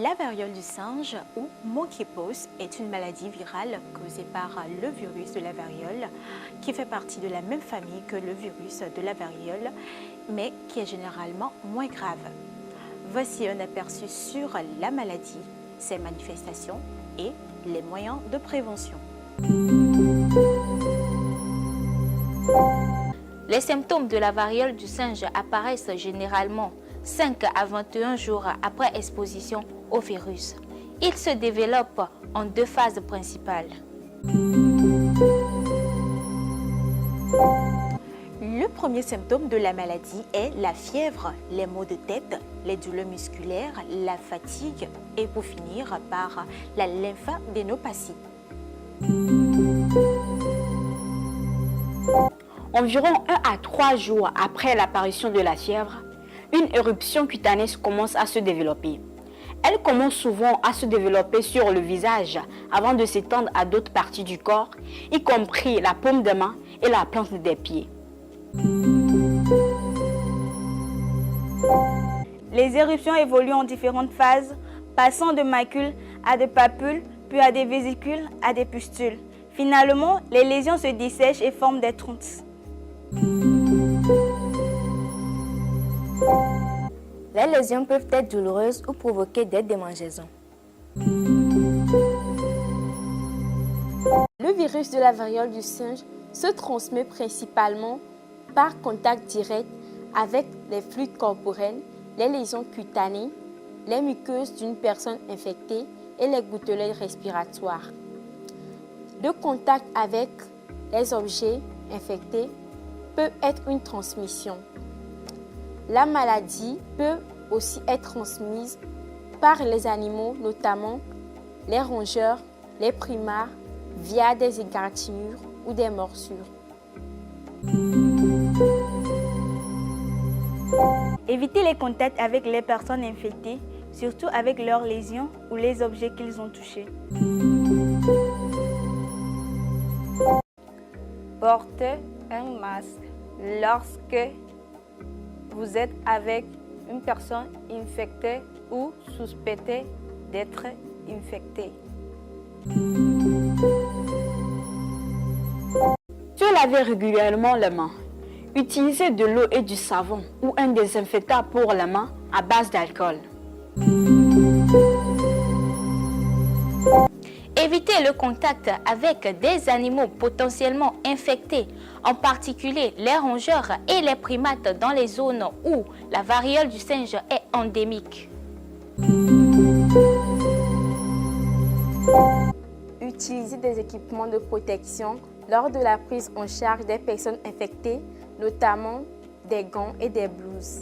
La variole du singe ou monkeypox est une maladie virale causée par le virus de la variole qui fait partie de la même famille que le virus de la variole mais qui est généralement moins grave. Voici un aperçu sur la maladie, ses manifestations et les moyens de prévention. Les symptômes de la variole du singe apparaissent généralement 5 à 21 jours après exposition au virus. Il se développe en 2 phases principales. Le premier symptôme de la maladie est la fièvre, les maux de tête, les douleurs musculaires, la fatigue et pour finir par la lymphadenopathy. Environ 1 à 3 jours après l'apparition de la fièvre, une éruption cutanée commence à se développer. Elle commence souvent à se développer sur le visage avant de s'étendre à d'autres parties du corps, y compris la paume de main et la plante des pieds. Les éruptions évoluent en différentes phases, passant de macules à des papules, puis à des vésicules, à des pustules. Finalement, les lésions se dessèchent et forment des trompes. Les lésions peuvent être douloureuses ou provoquer des démangeaisons. Le virus de la variole du singe se transmet principalement par contact direct avec les fluides corporels, les lésions cutanées, les muqueuses d'une personne infectée et les gouttelettes respiratoires. Le contact avec les objets infectés peut être une transmission. La maladie peut aussi être transmise par les animaux, notamment les rongeurs, les primates, via des égratignures ou des morsures. Évitez les contacts avec les personnes infectées, surtout avec leurs lésions ou les objets qu'ils ont touchés. Portez un masque lorsque vous êtes avec une personne infectée ou suspectée d'être infectée. Se laver régulièrement les mains. Utilisez de l'eau et du savon ou un désinfectant pour les mains à base d'alcool. Évitez le contact avec des animaux potentiellement infectés, en particulier les rongeurs et les primates dans les zones où la variole du singe est endémique. Utilisez des équipements de protection lors de la prise en charge des personnes infectées, notamment des gants et des blouses.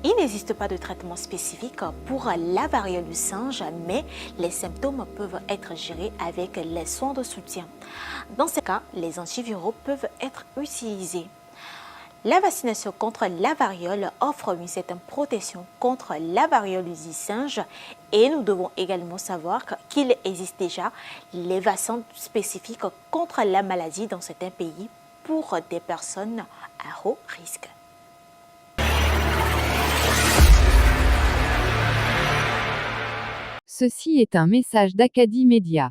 Il n'existe pas de traitement spécifique pour la variole du singe, mais les symptômes peuvent être gérés avec les soins de soutien. Dans ce cas, les antiviraux peuvent être utilisés. La vaccination contre la variole offre une certaine protection contre la variole du singe et nous devons également savoir qu'il existe déjà les vaccins spécifiques contre la maladie dans certains pays pour des personnes à haut risque. Ceci est un message d'Acadie Média.